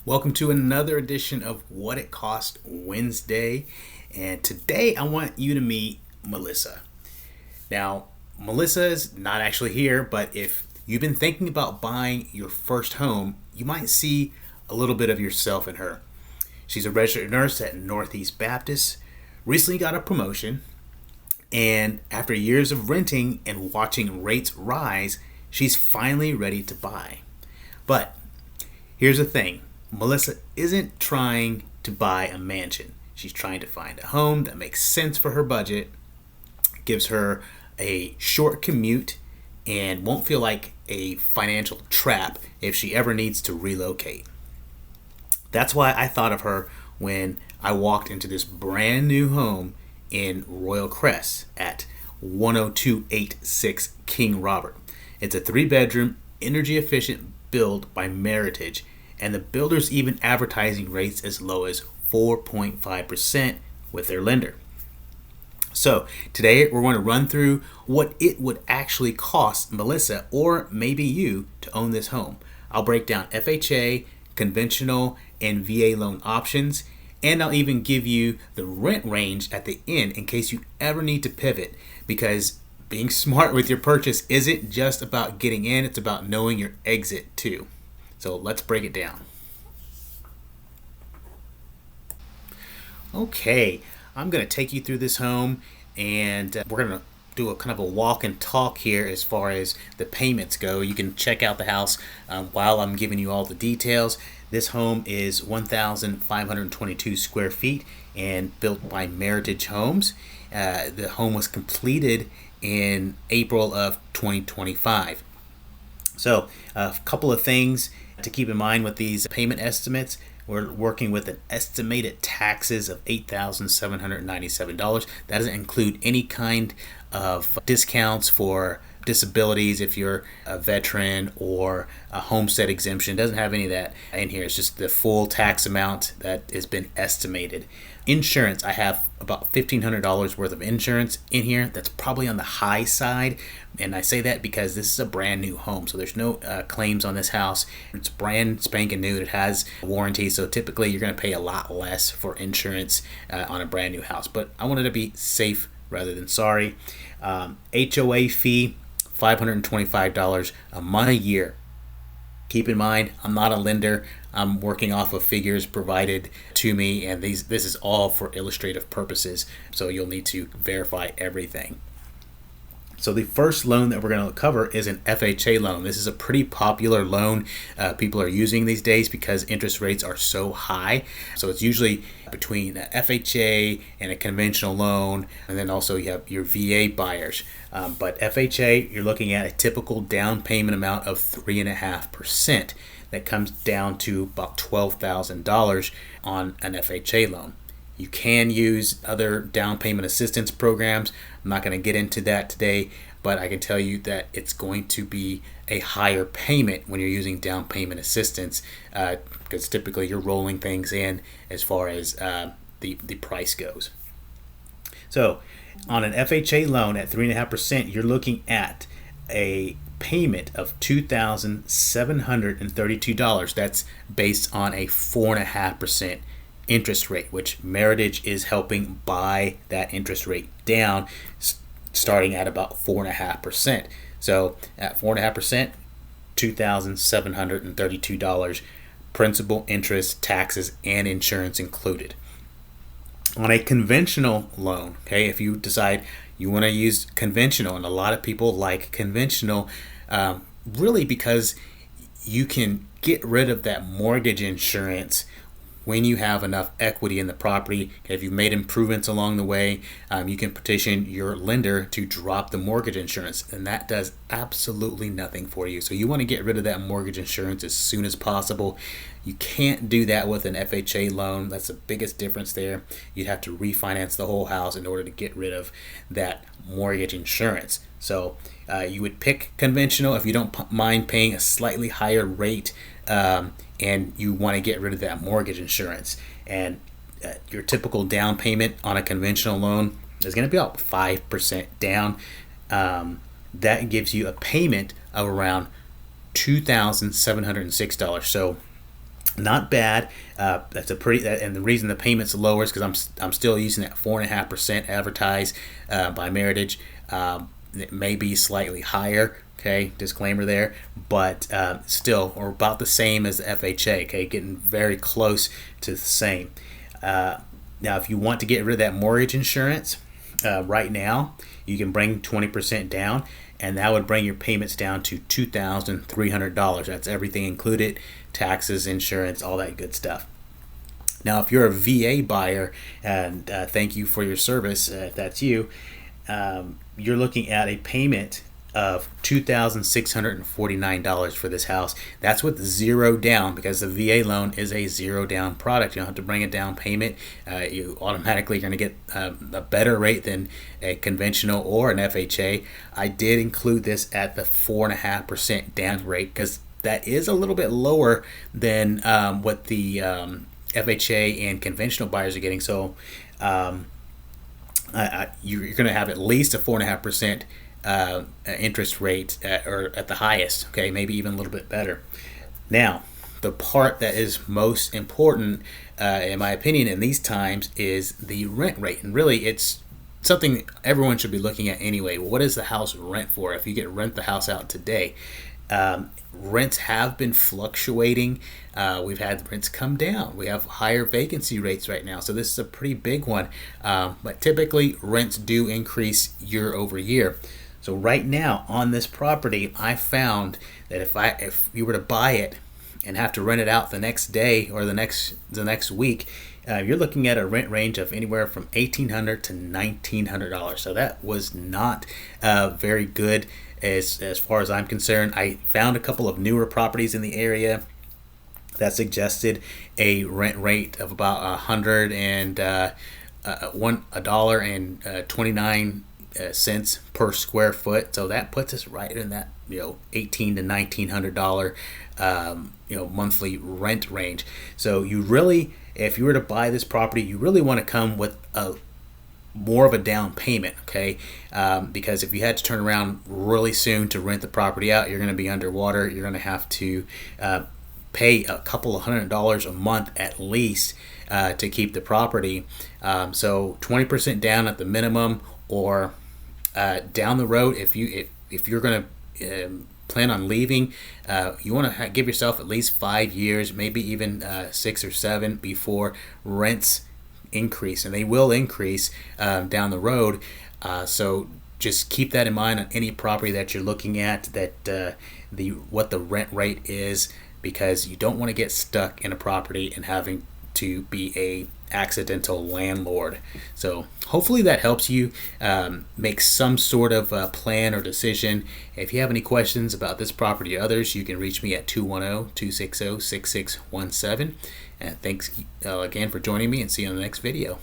Welcome to another edition of What It Cost Wednesday. And today I want you to meet Melissa. Now, Melissa is not actually here, but if you've been thinking about buying your first home, you might see a little bit of yourself in her. She's a registered nurse at Northeast Baptist, recently got a promotion, and after years of renting and watching rates rise, she's finally ready to buy. But here's the thing. Melissa isn't trying to buy a mansion. She's trying to find a home that makes sense for her budget, gives her a short commute, and won't feel like a financial trap if she ever needs to relocate. That's why I thought of her when I walked into this brand new home in Royal Crest at 10286 King Robert. It's a 3-bedroom, energy efficient build by Meritage, and the builder's even advertising rates as low as 4.5% with their lender. So today we're going to run through what it would actually cost Melissa or maybe you to own this home. I'll break down FHA, conventional, and VA loan options, and I'll even give you the rent range at the end in case you ever need to pivot, because being smart with your purchase isn't just about getting in, it's about knowing your exit too. So let's break it down. Okay, I'm going to take you through this home, and we're going to do a kind of a walk and talk here as far as the payments go. You can check out the house while I'm giving you all the details. This home is 1,522 square feet and built by Meritage Homes. The home was completed in April of 2025. So a couple of things to keep in mind with these payment estimates. We're working with an estimated taxes of $8,797. That doesn't include any kind of discounts for disabilities if you're a veteran or a homestead exemption. It doesn't have any of that in here. It's just the full tax amount that has been estimated. Insurance, I have about $1,500 worth of insurance in here. That's probably on the high side, and I say that because this is a brand new home, so there's no claims on this house. It's brand spanking new. It has a warranty, so typically you're going to pay a lot less for insurance on a brand new house, but I wanted to be safe rather than sorry. HOA fee, $525 a month a year. Keep in mind, I'm not a lender. I'm working off of figures provided to me, and this is all for illustrative purposes, so you'll need to verify everything. So the first loan that we're going to cover is an FHA loan. This is a pretty popular loan people are using these days because interest rates are so high. So it's usually between an FHA and a conventional loan, and then also you have your VA buyers. But FHA, you're looking at a typical down payment amount of 3.5%. That comes down to about $12,000 on an FHA loan. You can use other down payment assistance programs. I'm not going to get into that today, but I can tell you that it's going to be a higher payment when you're using down payment assistance because typically you're rolling things in as far as the price goes. So on an FHA loan at 3.5%, you're looking at a payment of $2,732. That's based on a 4.5% interest rate, which Meritage is helping buy that interest rate down, starting at about 4.5%. So at 4.5%, $2,732, principal, interest, taxes, and insurance included. On a conventional loan, okay, if you decide you want to use conventional, and a lot of people like conventional, really because you can get rid of that mortgage insurance when you have enough equity in the property. If you've made improvements along the way, you can petition your lender to drop the mortgage insurance, and that does absolutely nothing for you. So you want to get rid of that mortgage insurance as soon as possible. You can't do that with an FHA loan. That's the biggest difference there. You'd have to refinance the whole house in order to get rid of that mortgage insurance. So you would pick conventional if you don't mind paying a slightly higher rate and you want to get rid of that mortgage insurance. And your typical down payment on a conventional loan is going to be about 5% down. That gives you a payment of around $2,706. So Not bad. That's a pretty, and the reason the payment's lower is because I'm still using that 4.5% advertised by Meritage. It may be slightly higher. Okay, disclaimer there, but still, or about the same as the FHA. Okay, getting very close to the same. Now, if you want to get rid of that mortgage insurance right now, you can bring 20% down, and that would bring your payments down to $2,300. That's everything included, taxes, insurance, all that good stuff. Now, if you're a VA buyer, and thank you for your service, if that's you, you're looking at a payment of $2,649 for this house. That's with zero down, because the VA loan is a zero down product. You don't have to bring a down payment. You automatically are going to get a better rate than a conventional or an FHA. I did include this at the 4.5% down rate because that is a little bit lower than what the FHA and conventional buyers are getting. So you're going to have at least a 4.5% interest rate or at the highest. Okay, maybe even a little bit better. Now, the part that is most important, in my opinion, in these times is the rent rate, and really, it's something everyone should be looking at anyway. What is the house rent for? If you rent the house out today, rents have been fluctuating. We've had rents come down. We have higher vacancy rates right now, so this is a pretty big one. But typically, rents do increase year over year. So right now on this property, I found that if you were to buy it and have to rent it out the next day or the next week, you're looking at a rent range of anywhere from $1,800 to $1,900. So that was not very good as far as I'm concerned. I found a couple of newer properties in the area that suggested a rent rate of about $1.29 per square foot. So that puts us right in that $1,800 to $1,900 monthly rent range. So you really, if you were to buy this property, you really want to come with more of a down payment, okay? Because if you had to turn around really soon to rent the property out, you're going to be underwater. You're going to have to pay a couple of $100 a month at least to keep the property. So 20% down at the minimum, or down the road, if you're going to plan on leaving, you want to give yourself at least 5 years, maybe even 6 or 7, before rents increase, and they will increase down the road. So just keep that in mind on any property that you're looking at, that what the rent rate is, because you don't want to get stuck in a property and having to be a accidental landlord. So hopefully that helps you make some sort of plan or decision. If you have any questions about this property or others, you can reach me at 210-260-6617. And thanks again for joining me, and see you on the next video.